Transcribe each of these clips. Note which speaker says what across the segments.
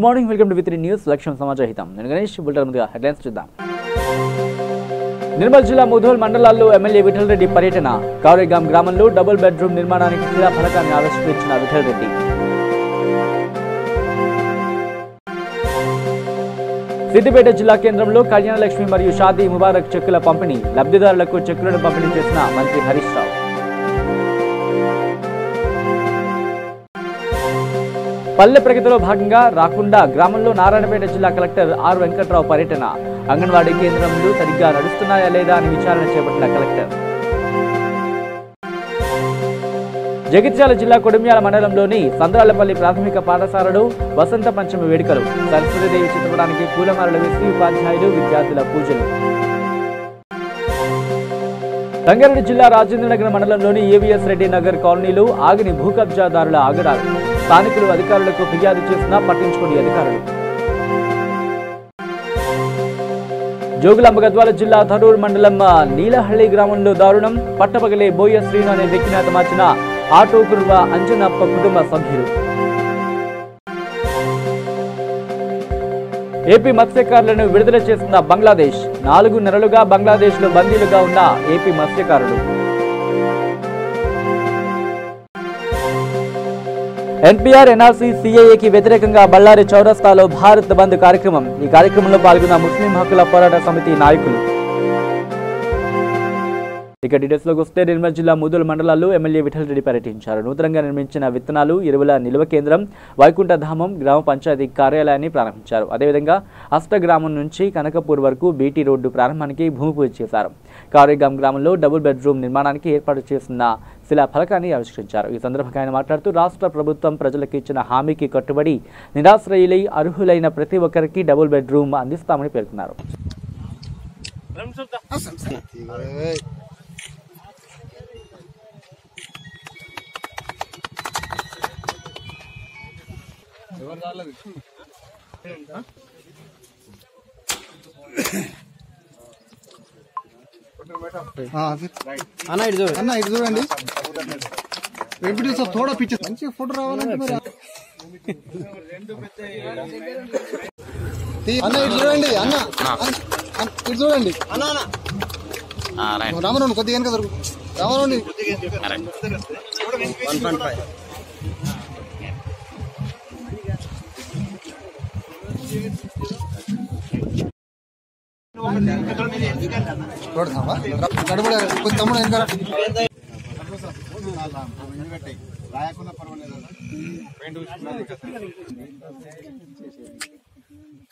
Speaker 1: Morning, welcome to V3 news. లక్ష్యం సమాచారం. నేను గణేష్. బులెటిన్ ముందుగా హెడ్లైన్స్ చూద్దాం. నిర్మల్ జిల్లా ముధోల్ మండలాల్లో ఎమ్మెల్యే విఠల్ రెడ్డి పర్యటన. కారేగాం గ్రామంలో డబుల్ బెడ్రూమ్ నిర్మాణానికి శిలా ఫలకాన్ని ఆవిష్కరించిన విఠల్ రెడ్డి. సిద్దిపేట జిల్లా కేంద్రంలో కళ్యాణలక్ష్మి మరియు షాదీ ముబారక్ చెక్కుల పంపిణీ. లబ్ధిదారులకు చెక్కులను పంపిణీ చేసిన మంత్రి హరీష్ రావు. పల్లె ప్రగతిలో భాగంగా రాకుండా గ్రామంలో నారాయణపేట జిల్లా కలెక్టర్ ఆర్ వెంకట్రావు పర్యటన. అంగన్వాడీ కేంద్రంలో సరిగ్గా నడుస్తున్నాయా లేదా అని విచారణ చేపట్టిన కలెక్టర్. జగిత్యాల జిల్లా కొడిమ్యాల మండలంలోని సంద్రాలపల్లి ప్రాథమిక పాఠశాలలో వసంత పంచమి వేడుకలు. సరస్వతీదేవి చిత్రపటానికి పూలమాలలు వేసి ఉపాధ్యాయులు, విద్యార్థుల పూజలు. రంగారెడ్డి జిల్లా రాజేంద్రనగర్ మండలంలోని ఏవిఎస్ రెడ్డి నగర్ కాలనీలో ఆగిని భూ కబ్జాదారుల ఆగడాలు. స్థానికులు అధికారులకు ఫిర్యాదు చేసినా పట్టించుకుని అధికారులు. జోగులాంబ గద్వాల జిల్లా ధరూర్ మండలం నీలహళ్లి గ్రామంలో దారుణం. పట్టపగలే బోయ శ్రీను అనే వ్యక్తిని హతమార్చిన ఆటో కుర్వ అంజనప్ప కుటుంబ సభ్యులు. ఏపీ మత్స్యకారులను విడుదల చేసిన బంగ్లాదేశ్. 4 నెలలుగా బంగ్లాదేశ్లో బందీలుగా ఉన్న ఏపీ మత్స్యకారులు. ఎన్పీఆర్, ఎన్ఆర్సీ, సిఏఏకి వ్యతిరేకంగా బళ్ళారి చౌరస్తాలో భారత్ బంద్ కార్యక్రమం. ఈ కార్యక్రమంలో పాల్గొన్న ముస్లిం హక్కుల పోరాట సమితి నాయకులు. ఇక డీటెయిల్స్ లోకి వస్తే నిర్మల్ జిల్లా ముధోల్ మండలాల్లో ఎమ్మెల్యే విఠల్ రెడ్డి పర్యటించారు. నూతనంగా నిర్మించిన విత్తనాలు, ఎరువుల నిల్వ కేంద్రం, వైకుంఠధామం గ్రామ పంచాయతీ కార్యాలయాన్ని ప్రారంభించారు. అదేవిధంగా అష్టగ్రామం నుంచి కనకపూర్ వరకు బీటీ రోడ్డు ప్రారంభానికి భూమి పూజ చేశారు. కారేగాం గ్రామంలో డబుల్ బెడ్రూమ్ నిర్మాణానికి ఏర్పాటు చేసిన శిలా ఫలకాన్ని ఆవిష్కరించారు. ఈ సందర్భంగా ఆయన మాట్లాడుతూ రాష్ట్ర ప్రభుత్వం ప్రజలకు ఇచ్చిన హామీకి కట్టుబడి నిరాశ్రయులై అర్హులైన ప్రతి ఒక్కరికి డబుల్ బెడ్రూమ్ అందిస్తామని పేర్కొన్నారు.
Speaker 2: అన్న ఇటు చూడండి. వెంకటేశ్వర తోడ పిక్చర్ మంచిగా ఫోటో రావాలంటే మరి అన్న ఇటు చూడండి. అన్న ఇటు చూడండి. రామరావు కొద్దిగా వెనక దొరుకు. రామరావు 1.5 తమ్ముడు వెనక రాయకుండా పర్వాలేదు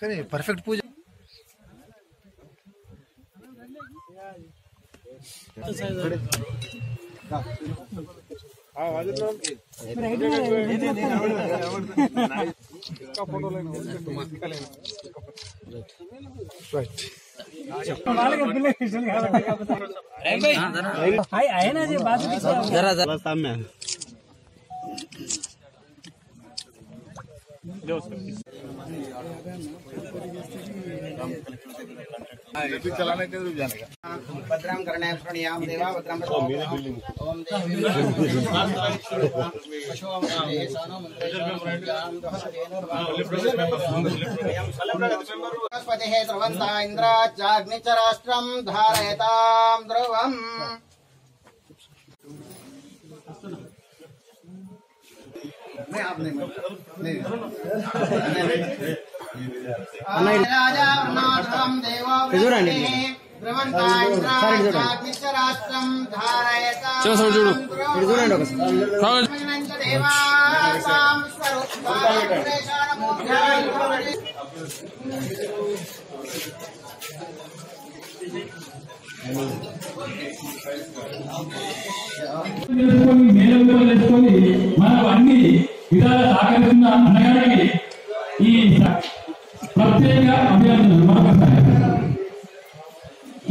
Speaker 2: కానీ పర్ఫెక్ట్ పూజ. भद्रां कर्णेन शृणुयाम देवा भद्रां ओम बृहस्पतिः ध्रुवन्ता इन्द्राज्जाग्निचराष्ट्रं धारयतां ध्रुवम्.
Speaker 3: మనకు అన్ని విధాల సహకరిస్తున్న అన్నగారికి ఈ ప్రత్యేక అభినందనలు. మరొకసారి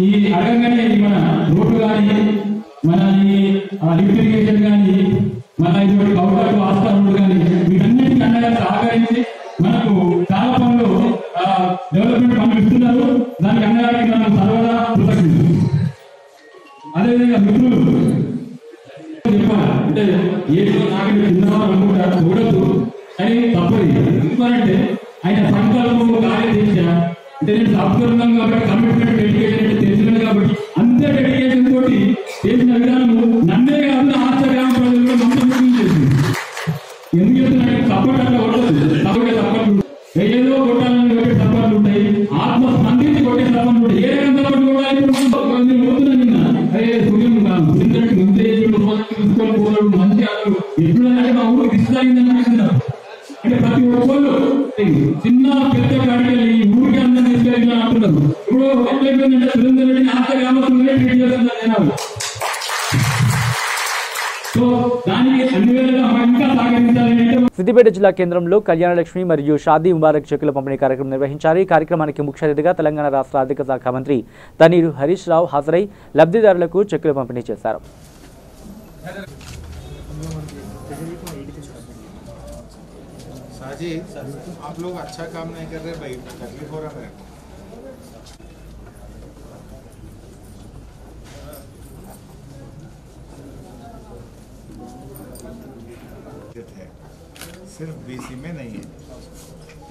Speaker 3: ఈ అడగగానే మన రోడ్లు కానీ, మన ఈ లిఫ్ట్ ఇరిగేషన్ కానీ, మన ఇటువంటి గౌరవ ఆస్థానాలు కానీ వీటన్నిటికీ అన్నగారు సహకరించి మనకు చాలా పనులు డెవలప్మెంట్ పనులు ఇస్తున్నారు. దానికి అన్నగారికి మనం సర్వదా కృతజ్ఞతలు. అదేవిధంగా మిత్రులు చెప్పాలి అంటే ఏదో నాకు తిన్నామని అనుకుంటారు, చూడదు కానీ తప్పదు. ఎందుకంటే ఆయన సంకల్పము కార్యదీక్ష అంటే నేను సాఫ్ట్వేర్ ఉన్నాను కాబట్టి కమిట్మెంట్ డెడికేషన్ అంటే తెలిసినది కాబట్టి అంతే డెడికేషన్ తోటి చేసిన విధానము నన్నే కాదు ఆచ గ్రామ ప్రజలు కూడా నమ్మకం చేసింది. ఎందుకు చెప్తున్నా సపోర్ట్ అంటే కొట్టదు సపోర్ట్ ఏదో కొట్టాలని కొట్టే సపోర్ట్లు ఉంటాయి, ఆత్మ స్పందించి కొట్టే సపోర్ట్లు ఉంటాయి. ఏ రకంగా సపోర్ట్ కూడా పోతున్నా నిన్న అదే సూర్యం ముందే తీసుకొని పోవాడు మంచి ఆటలు ఎప్పుడంటే మా ఊరికి ఇస్తాయిందని అంటున్నారు. అంటే ప్రతి ఒక్కళ్ళు చిన్న పెద్ద కాడికి ఊరికి అందరూ తీసుకెళ్ళి అంటున్నారు. ఇప్పుడు ఎట్లయిపోయిందంటే సురేందర్ రెడ్డి ఆశ గ్రామస్తులనే ట్రీట్ చేస్తున్నారు జనాలు. సో దానికి అన్ని వేళలా ఇంకా సహకరించాలని.
Speaker 1: సిద్దిపేట జిల్లా కేంద్రంలో కళ్యాణలక్ష్మి మరియు షాదీ ముబారక్ చెక్కుల పంపిణీ కార్యక్రమం నిర్వహించారు. ఈ కార్యక్రమానికి ముఖ్య అతిథిగా తెలంగాణ రాష్ట్ర ఆర్థిక శాఖ మంత్రి తన్నీరు హరీష్ రావు హాజరై లబ్ధిదారులకు చెక్కులు పంపిణీ చేశారు.
Speaker 4: साजी आप लोग अच्छा काम नहीं कर रहे भाई, तकलीफ हो रहा है। सिर्फ बीसी में नहीं है,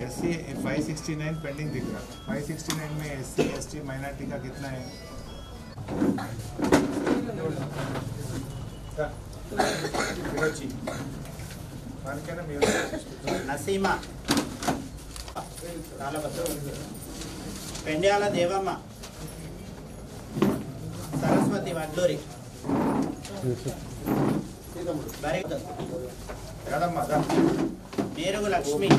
Speaker 4: एससी 569 पेंडिंग दिख रहा। 569 में एससी एसटी माइनॉरिटी का कितना है?
Speaker 2: నసీమా పెండ్యాల దేవమ్మ, సరస్వతి వడ్లూరి, మేరుగు లక్ష్మి,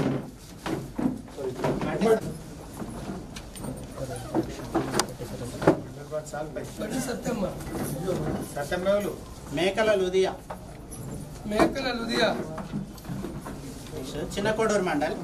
Speaker 2: మేకల లుదియా చిన్న కోడూరు మండల్.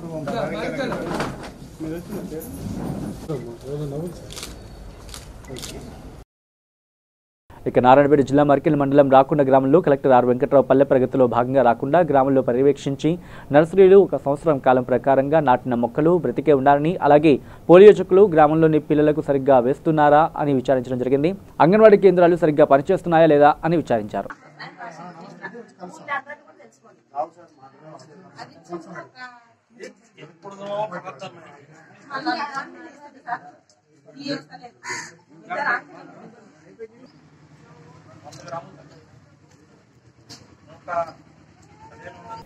Speaker 1: ఇక నారాయణపేట జిల్లా మర్కిల్ మండలం రాకుండా గ్రామంలో కలెక్టర్ ఆర్ వెంకట్రావు పల్లె ప్రగతిలో భాగంగా రాకుండా గ్రామంలో పర్యవేక్షించి నర్సరీలు 1 సంవత్సరం కాలం ప్రకారంగా నాటిన మొక్కలు బ్రతికే ఉన్నారని, అలాగే పోలియో చుక్కలు గ్రామంలోని పిల్లలకు సరిగ్గా వేస్తున్నారా అని విచారించడం జరిగింది. అంగన్వాడీ కేంద్రాలు సరిగ్గా పనిచేస్తున్నాయా లేదా అని విచారించారు.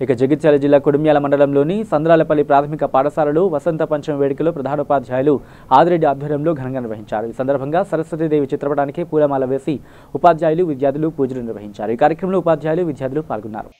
Speaker 1: ఇక జగిత్యాల జిల్లా కొడిమ్యాల మండలంలోని సంద్రాలపల్లి ప్రాథమిక పాఠశాలలో వసంత పంచమి వేడుకలో ప్రధానోపాధ్యాయులు ఆదిరెడ్డి ఆధ్వర్యంలో ఘనంగా నిర్వహించారు. ఈ సందర్భంగా సరస్వతీదేవి చిత్రపటానికి పూలమాల వేసి ఉపాధ్యాయులు విద్యార్థులు పూజలు నిర్వహించారు. ఈ కార్యక్రమంలో ఉపాధ్యాయులు విద్యార్థులు పాల్గొన్నారు.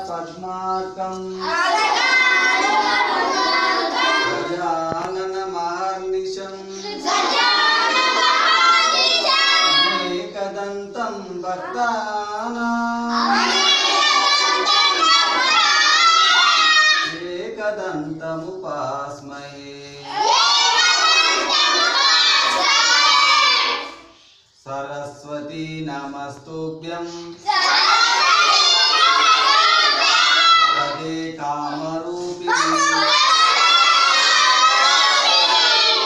Speaker 5: पद्मार्कं
Speaker 2: नमस्तुभ्यं वरदे कामरूपिणी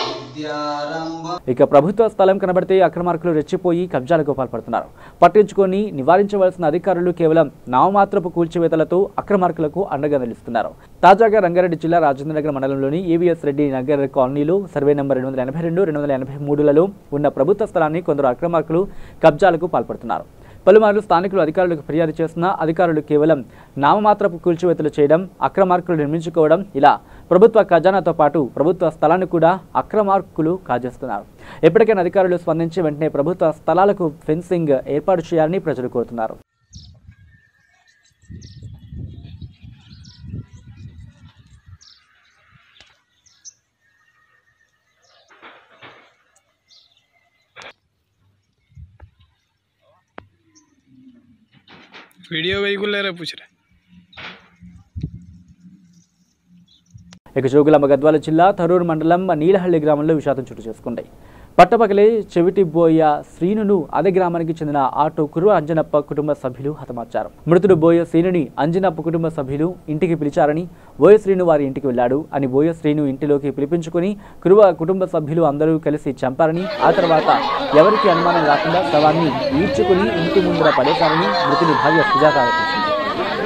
Speaker 2: विद्यारंभ।
Speaker 1: ఇక ప్రభుత్వ స్థలం కనబడితే అక్రమార్కులు రెచ్చిపోయి కబ్జాలకు పాల్పడుతున్నారు. పట్టించుకొని నివారించవలసిన అధికారులు కేవలం నామమాత్రపు కూల్చివేతలతో అక్రమార్కులకు అండగా నిలుస్తున్నారు. తాజాగా రంగారెడ్డి జిల్లా రాజేంద్రనగర్ మండలంలోని ఏవీఎస్ రెడ్డి నగర్ కాలనీలో సర్వే నంబర్ 282, 283లలో ఉన్న ప్రభుత్వ స్థలాన్ని కొందరు అక్రమార్కులు కబ్జాలకు పాల్పడుతున్నారు. పలుమార్లు స్థానికులు అధికారులకు ఫిర్యాదు చేసినా అధికారులు కేవలం నామమాత్రపు కూల్చివేతలు చేయడం, అక్రమార్కులు నిర్మించుకోవడం, ఇలా ప్రభుత్వ ఖజానాతో పాటు ప్రభుత్వ స్థలాన్ని కూడా అక్రమార్కులు కాజేస్తున్నారు. ఎప్పటికైనా అధికారులు స్పందించి వెంటనే ప్రభుత్వ స్థలాలకు ఫెన్సింగ్ ఏర్పాటు చేయాలని ప్రజలు కోరుతున్నారు.
Speaker 5: वीडियो वेहिकल ले रहे पूछ रहे।
Speaker 1: ఇక జోగులాంబ గద్వాల జిల్లా తరూరు మండలం నీలహళ్లి గ్రామంలో విషాదం చోటు చేసుకుంది. పట్టపగలే చెవిటిబోయ శ్రీనును అదే గ్రామానికి చెందిన ఆటో కురువ అంజనప్ప కుటుంబ సభ్యులు హతమార్చారు. మృతుడు బోయ శ్రీనుని అంజనప్ప కుటుంబ సభ్యులు ఇంటికి పిలిచారని, బోయ శ్రీను వారి ఇంటికి వెళ్లాడు అని బోయ శ్రీను ఇంటిలోకి పిలిపించుకుని కురువ కుటుంబ సభ్యులు అందరూ కలిసి చంపారని, ఆ తర్వాత ఎవరికి అనుమానం రాకుండా శవాన్ని ఈడ్చుకుని ఇంటి ముందర పడేశారని మృతుని భార్య సుజాత ఆరోపించింది.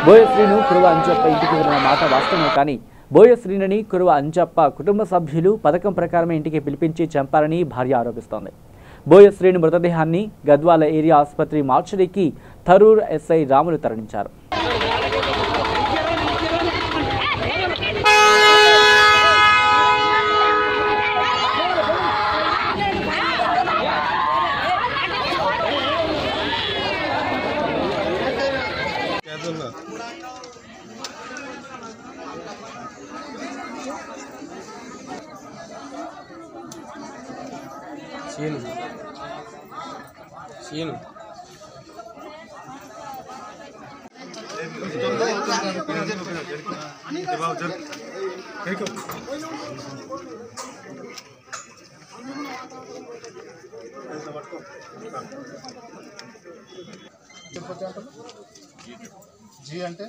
Speaker 1: బోయ శ్రీను కురువ అంజప్ప ఇంటికి వెళ్లిన మాట వాస్తవమే, కానీ బోయ శ్రీనుని కురువ అంజప్ప కుటుంబ సభ్యులు పథకం ప్రకారమే ఇంటికి పిలిపించి చంపారని భార్య ఆరోపిస్తోంది. బోయ శ్రీను మృతదేహాన్ని గద్వాల ఏరియా ఆసుపత్రి మార్చరీకి తరూర్ ఎస్ఐ రాములు తరలించారు.
Speaker 6: जी అంటే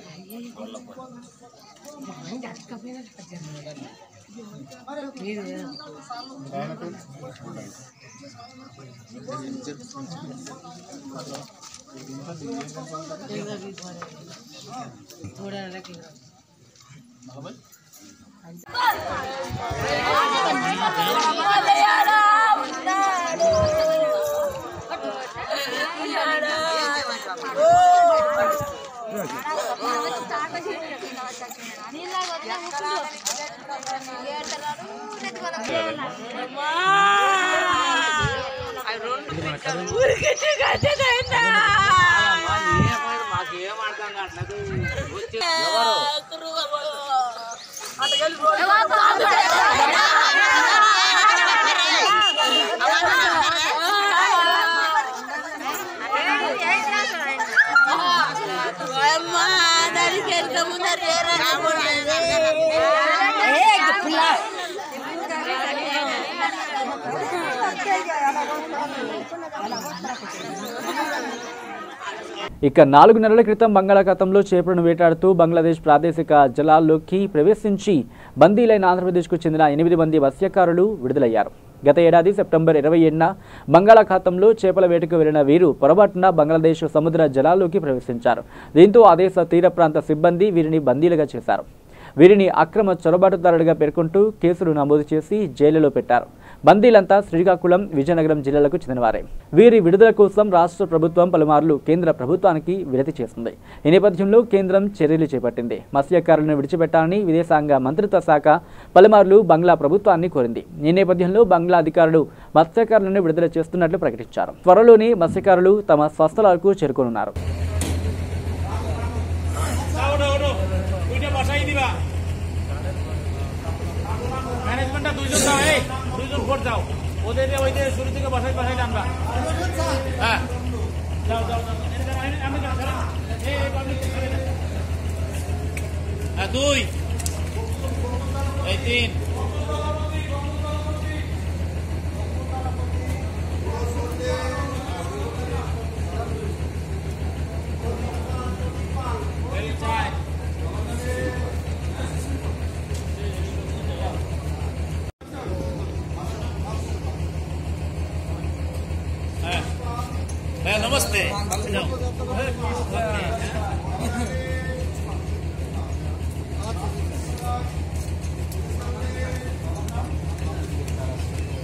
Speaker 6: ఇక 4 నెలల క్రితం బంగాళాఖాతంలో చేపలను వేటాడుతూ బంగ్లాదేశ్ ప్రాదేశిక జలాల్లోకి ప్రవేశించి బందీలైన ఆంధ్రప్రదేశ్కు చెందిన 8 మంది మత్స్యకారులు విడుదలయ్యారు. గత ఏడాది సెప్టెంబర్ 27న బంగాళాఖాతంలో చేపల వేటకు వెళ్లిన వీరు పొరపాటున బంగ్లాదేశ్ సముద్ర జలాల్లోకి ప్రవేశించారు. దీంతో ఆ దేశ తీర ప్రాంత సిబ్బంది వీరిని బందీలుగా చేశారు. వీరిని అక్రమ చొరబాటుదారుడిగా పేర్కొంటూ కేసులు నమోదు చేసి జైలులో పెట్టారు. బందీలంతా శ్రీకాకుళం, విజయనగరం జిల్లాలకు చెందినవారే. వీరి విడుదల కోసం రాష్ట్ర ప్రభుత్వం పలుమార్లు కేంద్ర ప్రభుత్వానికి వినతి చేసింది. ఈ నేపథ్యంలో కేంద్రం చర్యలు చేపట్టింది. మత్స్యకారులను విడిచిపెట్టాలని విదేశాంగ మంత్రిత్వ శాఖ పలుమార్లు బంగ్లా ప్రభుత్వాన్ని కోరింది. ఈ నేపథ్యంలో బంగ్లా అధికారులు మత్స్యకారులను విడుదల చేస్తున్నట్లు ప్రకటించారు. త్వరలోనే మత్స్యకారులు తమ స్వస్థలాలకు చేరుకోనున్నారు.
Speaker 5: नमस्ते।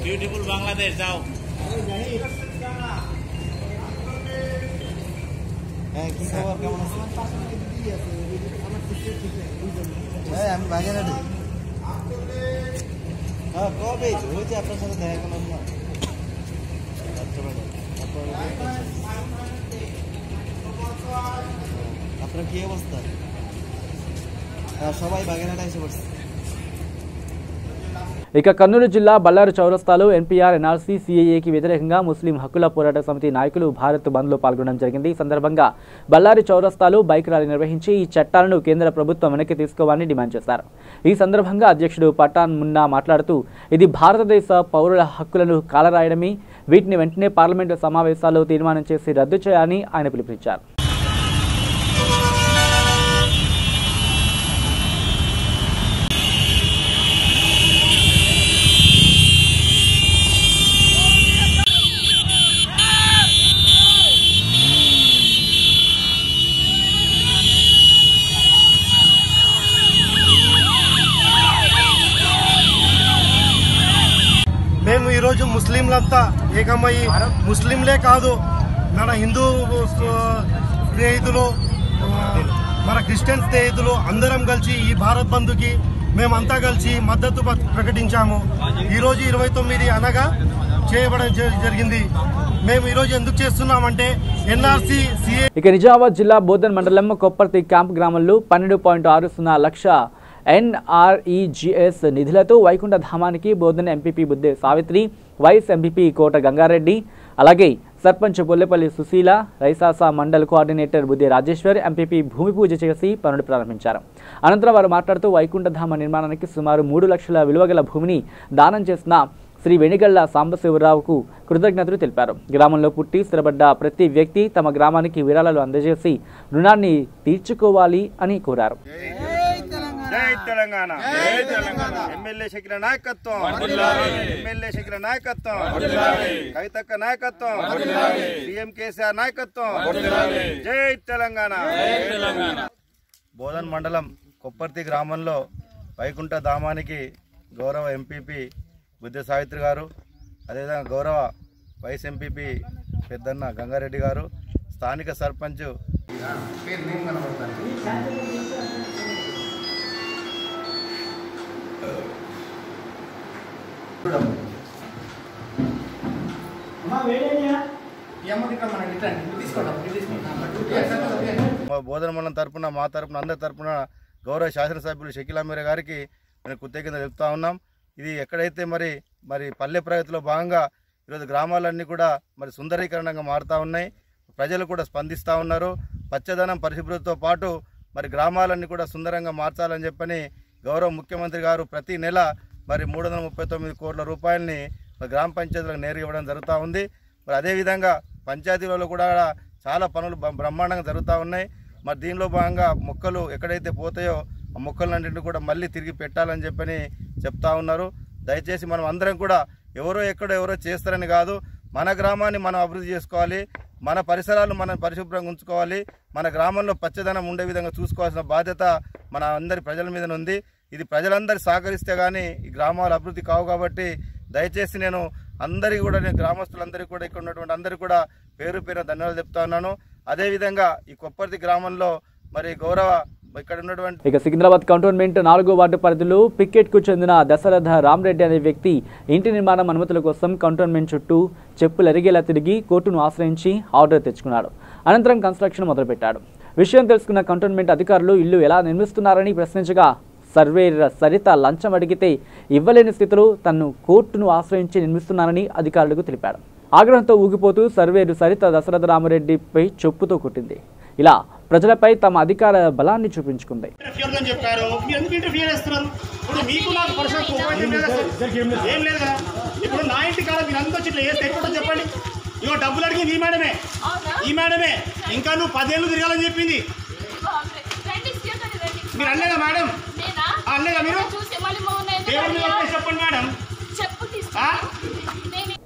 Speaker 5: ब्यूटीफुल बांग्लादेश जाओ।
Speaker 7: আমি বাগেরহাটে কবে হয়েছে আপনার সাথে দেখা করলাম না আপনার কি অবস্থা সবাই বাগেরহাটে এসে পড়ছে
Speaker 6: ఇక కర్నూలు జిల్లా బళ్ళారు చౌరస్తాలో ఎన్పీఆర్ ఎన్ఆర్సీ సీఏఏకి వ్యతిరేకంగా ముస్లిం హక్కుల పోరాట సమితి నాయకులు భారత్ బంద్లో పాల్గొనడం జరిగింది. ఈ సందర్భంగా బళ్ళారి చౌరస్తాలో బైక్ ర్యాలీ నిర్వహించి ఈ చట్టాలను కేంద్ర ప్రభుత్వం వెనక్కి తీసుకోవాలని డిమాండ్ చేశారు. ఈ సందర్భంగా అధ్యక్షుడు పఠాన్ మున్నా మాట్లాడుతూ ఇది భారతదేశ పౌరుల హక్కులను కాలరాయడమే, వీటిని వెంటనే పార్లమెంటు సమావేశాల్లో తీర్మానం చేసి రద్దు చేయాలని ఆయన పిలుపునిచ్చారు.
Speaker 8: మేము ఈరోజు ముస్లింలంతా ఏకమయ్యి, ముస్లింలే కాదు మన హిందూ స్నేహితులు, మన క్రిస్టియన్ స్నేహితులు అందరం కలిసి ఈ భారత్ బంద్కి మేమంతా కలిసి మద్దతు ప్రకటించాము. ఈరోజు 29 అనగా చేయబడడం జరిగింది. మేము ఈరోజు ఎందుకు చేస్తున్నామంటే ఎన్ఆర్సీ సిఏ.
Speaker 6: ఇక నిజామాబాద్ జిల్లా బోధన్ మండలం కొప్పర్తి క్యాంప్ గ్రామంలో 12.60 లక్ష NREGS నిధులతో వైకుంఠ ధామానికి బోధన MPP Budde Savitri, vice MPP Kota Gangareddy, అలాగే సర్పంచ్ బొల్లెపల్లి సుశీల, రైసాసా మండల్ కోఆర్డినేటర్ బుద్దే రాజేశ్వర్ ఎంపీపీ భూమి పూజ చేసి పనులు ప్రారంభించారు. అనంతరం వారు మాట్లాడుతూ వైకుంఠ ధామ నిర్మాణానికి సుమారు 3 లక్షల విలువగల భూమిని దానం చేసిన శ్రీ వెనిగళ్ల సాంబశివరావుకు కృతజ్ఞతలు తెలిపారు. గ్రామంలో పుట్టి స్థిరపడ్డ ప్రతి వ్యక్తి తమ గ్రామానికి విరాళాలు అందజేసి రుణాన్ని తీర్చుకోవాలి అని కోరారు.
Speaker 9: జై తెలంగాణ, జై తెలంగాణ. ఎమ్మెల్యే శకిల నాయకత్వం, ఎమ్మెల్యే శకిల నాయకత్వం, కవితక్క నాయకత్వం, సీఎం కేసీఆర్ నాయకత్వం. జై తెలంగాణ. బోధన్ మండలం కొప్పర్తి గ్రామంలో వైకుంఠ ధామానికి గౌరవ ఎంపీపీ బుద్దే సావిత్రి గారు, అదేవిధంగా గౌరవ వైస్ ఎంపీపీ పెద్దన్న గంగారెడ్డి గారు, స్థానిక సర్పంచ్ బోధన మండలం తరపున, మా తరపున, అందరి తరపున గౌరవ శాసనసభ్యులు షకీల్ అమీర్ గారికి మేము కృతజ్ఞతలు చెప్తా ఉన్నాం. ఇది ఎక్కడైతే మరి పల్లె ప్రగతిలో భాగంగా ఈరోజు గ్రామాలన్నీ కూడా మరి సుందరీకరణంగా మారుతూ ఉన్నాయి. ప్రజలు కూడా స్పందిస్తూ ఉన్నారు. పచ్చదనం, పరిశుభ్రతతో పాటు మరి గ్రామాలన్నీ కూడా సుందరంగా మార్చాలని చెప్పని గౌరవ ముఖ్యమంత్రి గారు ప్రతి నెల మరి 339 కోట్ల రూపాయలని గ్రామ పంచాయతీలకు నేరుగా ఇవ్వడం జరుగుతూ ఉంది. మరి అదేవిధంగా పంచాయతీలలో కూడా చాలా పనులు బ్రహ్మాండంగా జరుగుతూ ఉన్నాయి. మరి దీనిలో భాగంగా మొక్కలు ఎక్కడైతే పోతాయో ఆ మొక్కలన్నింటినీ కూడా మళ్ళీ తిరిగి పెట్టాలని చెప్పని చెప్తా ఉన్నారు. దయచేసి మనం అందరం కూడా ఎవరో చేస్తారని కాదు, మన గ్రామాన్ని మనం అభివృద్ధి చేసుకోవాలి, మన పరిసరాలు మనం పరిశుభ్రంగా ఉంచుకోవాలి, మన గ్రామంలో పచ్చదనం ఉండే విధంగా చూసుకోవాల్సిన బాధ్యత మన అందరి ప్రజల మీద ఉంది. ఇది ప్రజలందరూ సహకరిస్తే కానీ ఈ గ్రామాలు అభివృద్ధి కావు. కాబట్టి దయచేసి నేను అందరికీ కూడా, నేను గ్రామస్తులందరికీ కూడా, ఇక్కడ ఉన్నటువంటి అందరికీ కూడా పేరు పేరు ధన్యవాదాలు చెప్తా ఉన్నాను. అదేవిధంగా ఈ కొప్పర్తి గ్రామంలో మరి గౌరవ ఇక్కడ ఉన్నటువంటి
Speaker 6: ఇక సికింద్రాబాద్ కంటోన్మెంట్ 4వ వార్డు పరిధిలో పికెట్కు చెందిన దశరథ రామరెడ్డి అనే వ్యక్తి ఇంటి నిర్మాణం అనుమతుల కోసం కంటోన్మెంట్ చుట్టూ చెప్పులు ఎరిగేలా తిరిగి కోర్టును ఆశ్రయించి ఆర్డర్ తెచ్చుకున్నాడు. అనంతరం కన్స్ట్రక్షన్ మొదలుపెట్టాడు. విషయం తెలుసుకున్న కంటోన్మెంట్ అధికారులు ఇల్లు ఎలా నిర్మిస్తున్నారని ప్రశ్నించగా సర్వేయర్ సరిత లంచం అడిగితే ఇవ్వలేని స్థితిలో తన్ను కోర్టును ఆశ్రయించి నిర్మిస్తున్నానని అధికారులకు తెలిపాడు. ఆగ్రహంతో ఊగిపోతూ సర్వేయర్ సరిత దశరథ రామరెడ్డిపై చెప్పుతో కొట్టింది. ఇలా ప్రజలపై తమ అధికార బలాన్ని చూపించుకుంది.
Speaker 10: డబ్బులు అడిగింది ఈ మేడమే ఇంకా నువ్వు 10 ఏళ్ళు తిరగాలని చెప్పింది. మీరు అనలేదా మేడం? అనలేదా మీరు? చెప్పండి మేడం.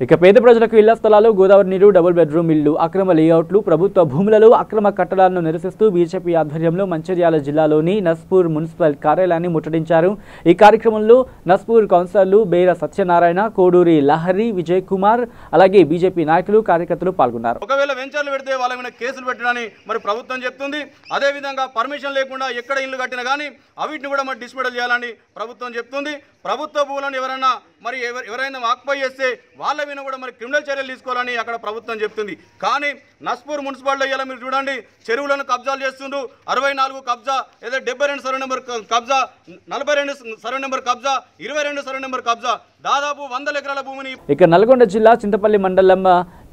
Speaker 6: ఇక పేద ప్రజలకు ఇళ్ల స్థలాలు, గోదావరి నీరు, డబుల్ బెడ్రూమ్ ఇళ్లు, అక్రమ లేఅవుట్లు, ప్రభుత్వ భూములలో అక్రమ కట్టడాలను నిరసిస్తూ బీజేపీ ఆధ్వర్యంలో మంచిర్యాల జిల్లాలోని నస్పూర్ మున్సిపల్ కార్యాలయాన్ని ముట్టడించారు. ఈ కార్యక్రమంలో నస్పూర్ కౌన్సిలర్లు బేర సత్యనారాయణ, కోడూరి లహరి, విజయ్ కుమార్, అలాగే బీజేపీ నాయకులు, కార్యకర్తలు పాల్గొన్నారు.
Speaker 11: ఒకవేళ వెంచర్లు పెడితే వాళ్ళ మీద కేసులు పెట్టడానికి మరి ప్రభుత్వం చెప్తుంది. అదేవిధంగా పర్మిషన్ లేకుండా ఎక్కడ ఇల్లు కట్టినా కానీ అవిటిని కూడా మరి డిస్మెటల్ చేయాలని ప్రభుత్వం చెప్తుంది. ప్రభుత్వ భూములను ఎవరైనా ఆక్యుపై చేస్తే వాళ్ళ మీద కూడా మరి క్రిమినల్ చర్యలు తీసుకోవాలని అక్కడ ప్రభుత్వం చెప్తుంది. కానీ నస్పూర్ మున్సిపాలిటీ ఇలా మీరు చూడండి, చెరువులను కబ్జాలు చేస్తుండ్రు. 64 కబ్జా, ఏదో 72 సర్వే నెంబర్ కబ్జా, 42 సర్వే నెంబర్ కబ్జా, 22 సర్వే నెంబర్ కబ్జా, దాదాపు 100 ఎకరాల భూమిని.
Speaker 6: ఇక నల్గొండ జిల్లా చింతపల్లి మండలం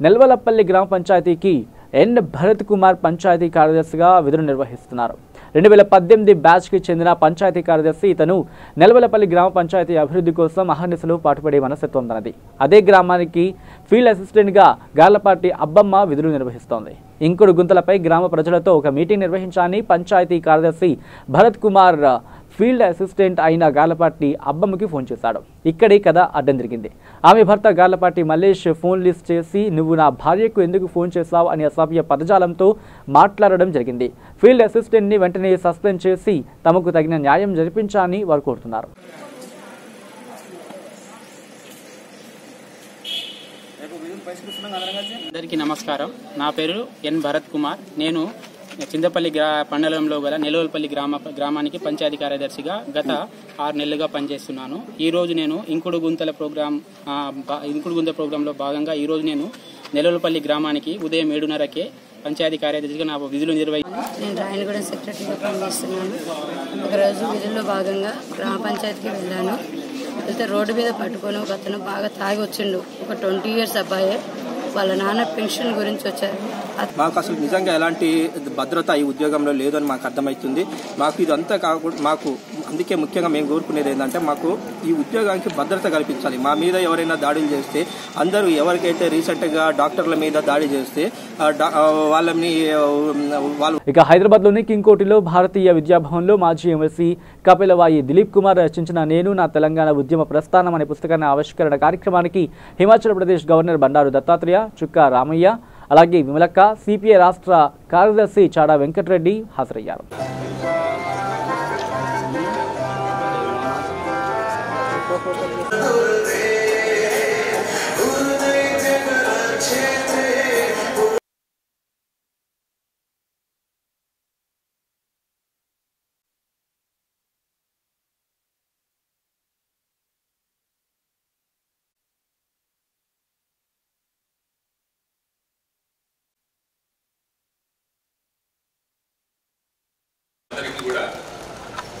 Speaker 6: నెల్వలపల్లి గ్రామ పంచాయతీకి ఎన్ భరత్ కుమార్ పంచాయతీ కార్యదర్శిగా విధులు నిర్వహిస్తున్నారు. 2018 బ్యాచ్కి చెందిన పంచాయతీ కార్యదర్శి ఇతను నెల్వలపల్లి గ్రామ పంచాయతీ అభివృద్ధి కోసం అహర్నిశలు పాటుపడే మనస్తత్వం తనది. అదే గ్రామానికి ఫీల్డ్ అసిస్టెంట్గా గార్లపాటి అబ్బమ్మ విధులు నిర్వహిస్తోంది. ఇంకుడు గుంతలపై గ్రామ ప్రజలతో ఒక మీటింగ్ నిర్వహించాలని పంచాయతీ కార్యదర్శి భరత్ కుమార్ ఫీల్డ్ అసిస్టెంట్ అయిన గార్లపాటి అబ్బమ్మకి ఫోన్ చేశాడు. ఇక్కడి కథ అడ్డం జరిగింది. ఆమె భర్త గార్లపాటి మల్లేష్ ఫోన్ లిస్ట్ చేసి నువ్వు నా భార్యకు ఎందుకు ఫోన్ చేశావు అనే అసభ్య పదజాలంతో మాట్లాడడం జరిగింది. ఫీల్డ్ అసిస్టెంట్ని వెంటనే సస్పెండ్ చేసి తమకు తగిన న్యాయం జరిపించాలని వారు కోరుతున్నారు.
Speaker 12: అందరికీ నమస్కారం. నా పేరు ఎన్ భరత్ కుమార్. నేను చింతపల్లి మండలంలో గల నెలవలపల్లి గ్రామానికి పంచాయతీ కార్యదర్శిగా గత 6 నెలలుగా పనిచేస్తున్నాను. ఈరోజు నేను ఇంకుడు గుంత ప్రోగ్రాంలో భాగంగా ఈరోజు నేను నెలవలపల్లి గ్రామానికి ఉదయం 7:30కే పంచాయతీ కార్యదర్శిగా నా విధులు
Speaker 13: నేను రాయనగూడెం సెక్రటరీగా పనిచేస్తున్నాను. ఒకరోజు విధుల్లో భాగంగా గ్రామ పంచాయతీకి వెళ్ళాను. వెళ్తే రోడ్డు మీద పట్టుకొని ఒక అతను బాగా తాగి వచ్చిండు. ఒక 20 years అబ్బాయే. వాళ్ళ నాన్న పెన్షన్ గురించి వచ్చారు.
Speaker 14: మాకు అసలు నిజంగా ఎలాంటి భద్రత ఈ ఉద్యోగంలో లేదని మాకు అర్థమవుతుంది. మాకు ఇదంతా కాకుండా మాకు అందుకే ముఖ్యంగా మేము కోరుకునేది ఏంటంటే మాకు ఈ ఉద్యోగానికి భద్రత కల్పించాలి. మా మీద ఎవరైనా దాడులు చేస్తే అందరూ ఎవరికైతే రీసెంట్గా డాక్టర్ల మీద దాడి చేస్తే వాళ్ళని
Speaker 6: ఇక హైదరాబాద్లోని కింగ్ కోటిలో భారతీయ విద్యాభవన్లో మాజీ ఎమ్మెల్సీ కపిలవాయి దిలీప్ కుమార్ రచించిన నేను నా తెలంగాణ ఉద్యమ ప్రస్థానం అనే పుస్తకాన్ని ఆవిష్కరణ కార్యక్రమానికి హిమాచల్ ప్రదేశ్ గవర్నర్ బండారు దత్తాత్రేయ, చుక్కా రామయ్య, అలాగే విమలక్క, సిపిఐ రాష్ట్ర కార్యదర్శి చాడా వెంకటరెడ్డి హాజరయ్యారు.
Speaker 15: అందరికీ కూడా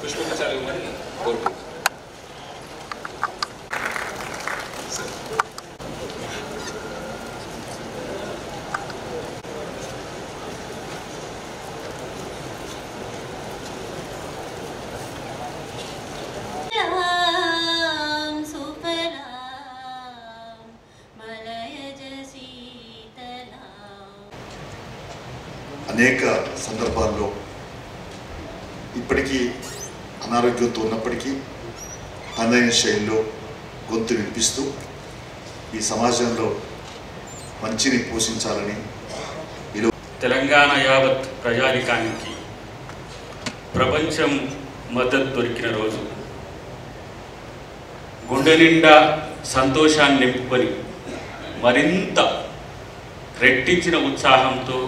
Speaker 15: పుష్పగుచ్చాలు ఇవ్వమని కోరుకుంటున్నాను.
Speaker 16: అనేక సందర్భాల్లో ఇప్పటికీ అనారోగ్యంతో ఉన్నప్పటికీ తనదైన శైలిలో గొంతు వినిపిస్తూ ఈ సమాజంలో మంచిని పోషించాలని
Speaker 15: తెలంగాణ యావత్ ప్రజానికానికి ప్రపంచం మద్దతు దొరికిన రోజు గుండె నిండా సంతోషాన్ని నింపుకొని మరింత రెట్టించిన ఉత్సాహంతో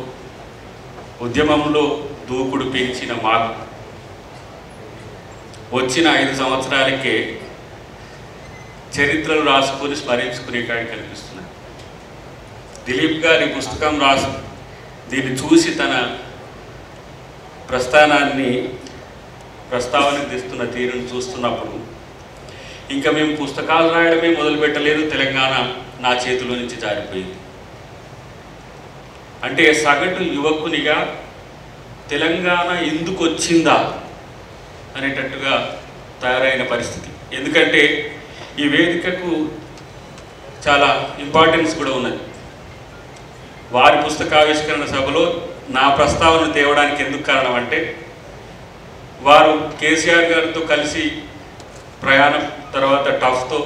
Speaker 15: ఉద్యమంలో దూకుడు పెంచిన మాకు వచ్చిన 5 సంవత్సరాలకే చరిత్రలు రాసుకొని స్మరించుకునే కాడికి కనిపిస్తున్నాయి. దిలీప్ గారి పుస్తకం దీన్ని చూసి తన ప్రస్తావనకు తెస్తున్న తీరును చూస్తున్నప్పుడు ఇంకా మేము పుస్తకాలు రాయడమే మొదలుపెట్టలేదు, తెలంగాణ నా చేతిలో నుంచి జారిపోయింది. అంటే సగటు యువకునిగా తెలంగాణ ఎందుకు వచ్చిందా అనేటట్టుగా తయారైన పరిస్థితి. ఎందుకంటే ఈ వేదికకు చాలా ఇంపార్టెన్స్ కూడా ఉన్నది. వారి పుస్తకావిష్కరణ సభలో నా ప్రస్తావన తేవడానికి ఎందుకు కారణం అంటే వారు కేసీఆర్ గారితో కలిసి ప్రయాణం తర్వాత టఫ్తో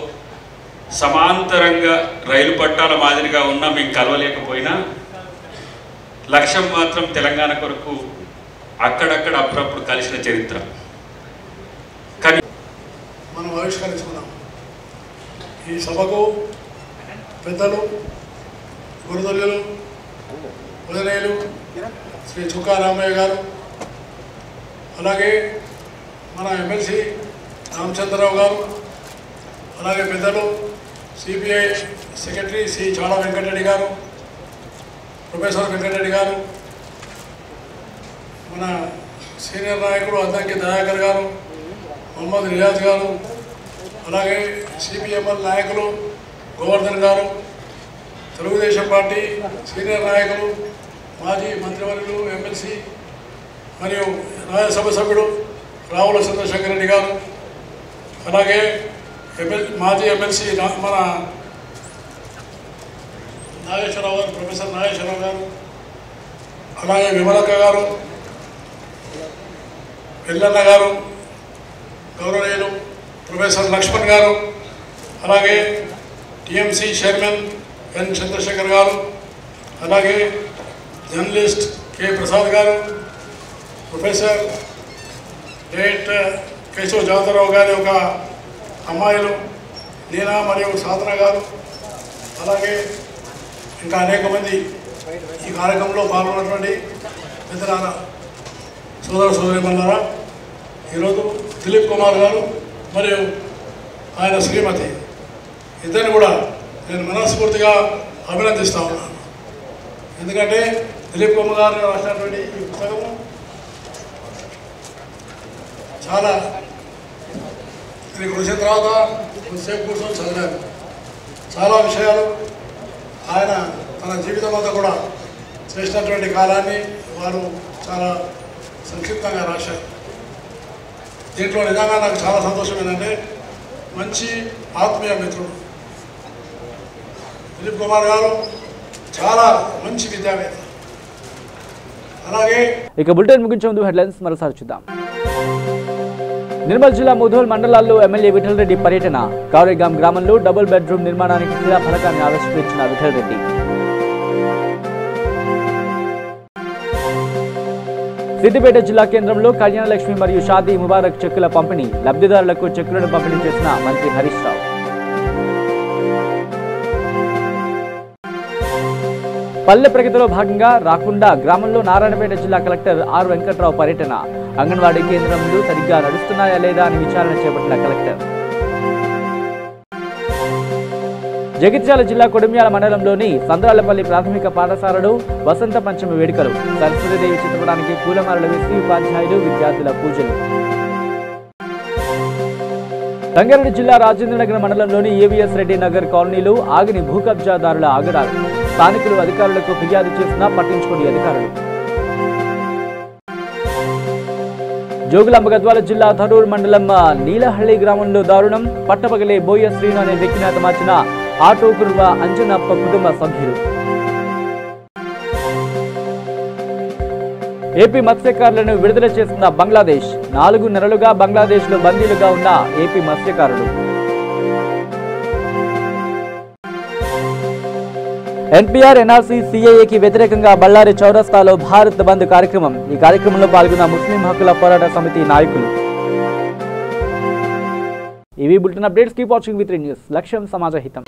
Speaker 15: సమాంతరంగా రైలు పట్టాల మాదిరిగా ఉన్నా మేము కలవలేకపోయినా లక్ష్యం మాత్రం తెలంగాణ కొరకు అక్కడక్కడ అప్పుడప్పుడు కలిసిన చరిత్ర. కానీ
Speaker 17: మనం ఆవిష్కరించుకున్నాం. ఈ సభకు పెద్దలు, గురుదల్యులు, ఉదయలు శ్రీ చుక్కా రామయ్య గారు, అలాగే మన ఎమ్మెల్సీ రామచంద్రరావు గారు, అలాగే పెద్దలు సిపిఐ సెక్రటరీ శ్రీ చాడా వెంకటరెడ్డి గారు, ప్రొఫెసర్ వెంకటరెడ్డి గారు, మన సీనియర్ నాయకుడు అద్దంకి దయాకర్ గారు, మొహమ్మద్ రియాజ్ గారు, అలాగే సిపిఎంఎల్ నాయకులు గోవర్ధన్ గారు, తెలుగుదేశం పార్టీ సీనియర్ నాయకులు, మాజీ మంత్రివర్యులు, ఎమ్మెల్సీ మరియు రాజ్యసభ సభ్యుడు రావుల చంద్రశేఖర్ రెడ్డి గారు, అలాగే మాజీ ఎమ్మెల్సీ మన నాగేశ్వరరావు గారు, ప్రొఫెసర్ నాగేశ్వరరావు గారు, అలాగే విమలక్క గారు, ఎల్లన్న గారు, గౌరవనీయులు ప్రొఫెసర్ లక్ష్మణ్ గారు, అలాగే టిఎంసి చైర్మన్ ఎన్ చంద్రశేఖర్ గారు, అలాగే జర్నలిస్ట్ కె ప్రసాద్ గారు, ప్రొఫెసర్ డేట్ కేశవ జాదవరావు గారి ఒక అమ్మాయిలు నీనా మరియు సాధన గారు, అలాగే ఇంకా అనేక మంది ఈ కార్యక్రమంలో పాల్గొన్నటువంటి పెద్దలారా, సోదర సోదరిమణులారా, ఈరోజు దిలీప్ కుమార్ గారు మరియు ఆయన శ్రీమతి ఇద్దరిని కూడా నేను మనస్ఫూర్తిగా అభినందిస్తా ఉన్నాను. ఎందుకంటే దిలీప్ కుమార్ గారు రాసినటువంటి ఈ పుస్తకము చాలా ఇక్కడికి వచ్చిన తర్వాత కొద్దిసేపు కూర్చొని చదివాను. చాలా విషయాలు ఆయన తన జీవితం అంతా కూడా చేసినటువంటి కాలాన్ని వారు చాలా సంక్షిప్తంగా రాశారు. దీంట్లో నిజంగా నాకు చాలా సంతోషం ఏంటంటే మంచి ఆత్మీయ మిత్రుడు దిలీప్ కుమార్ గారు, చాలా మంచి విద్యావేత్త. అలాగే
Speaker 6: ఇక బులెటిన్ ముగించే ముందు హెడ్లైన్స్ మరోసారి చూద్దాం. నిర్మల్ జిల్లా ముధోల్ మండలాల్లో ఎమ్మెల్యే విఠల్ రెడ్డి పర్యటన. కారేగాం గ్రామంలో డబుల్ బెడ్రూమ్ నిర్మాణానికి శిలా ఫలకాన్ని ఆవిష్కరించిన విఠల్ రెడ్డి. సిద్దిపేట జిల్లా కేంద్రంలో కళ్యాణలక్ష్మి మరియు షాదీ ముబారక్ చెక్కుల పంపిణీ. లబ్ధిదారులకు చెక్కులను పంపిణీ చేసిన మంత్రి హరీష్ రావు. పల్లె ప్రగతిలో భాగంగా రాకుండా గ్రామంలో నారాయణపేట జిల్లా కలెక్టర్ ఆర్ వెంకట్రావు పర్యటన. అంగన్వాడీ కేంద్రంలో సరిగ్గా నడుస్తున్నాయా లేదా అని విచారణ చేపట్టిన కలెక్టర్. జగిత్యాల జిల్లా కొడిమ్యాల మండలంలోని సంద్రాలపల్లి ప్రాథమిక పాఠశాలలో వసంత పంచమి వేడుకలు. సరస్వతీదేవి చిత్రపటానికి పూలమాలలు వేసి ఉపాధ్యాయులు, విద్యార్థుల పూజలు. రంగారెడ్డి జిల్లా రాజేంద్రనగర్ మండలంలోని ఏవిఎస్ రెడ్డి నగర్ కాలనీలో ఆగిని భూ కబ్జాదారుల ఆగడాలు. స్థానికులు అధికారులకు ఫిర్యాదు చేసినా పట్టించుకోని అధికారులు. జోగులాంబ గద్వాల జిల్లా ధరూర్ మండలం నీలహళ్లి గ్రామంలో దారుణం. పట్టపగలే బోయ శ్రీను అనే వ్యక్తిని హతమార్చిన ఆటో కుర్వ అంజనప్ప కుటుంబ సభ్యులు. ఏపీ మత్స్యకారులను విడుదల చేసిన బంగ్లాదేశ్. 4 నెలలుగా బంగ్లాదేశ్లో బందీలుగా ఉన్న ఏపీ మత్స్యకారులు. ఎన్పీఆర్, ఎన్ఆర్సీ, సిఏఏకి వ్యతిరేకంగా బళ్ళారి చౌరస్తాలో భారత్ బంద్ కార్యక్రమం. ఈ కార్యక్రమంలో పాల్గొన్న ముస్లిం హక్కుల పోరాట సమితి నాయకులు. ఇవి bulletin updates. Keep watching with news. లక్ష్యం సమాజ హితం.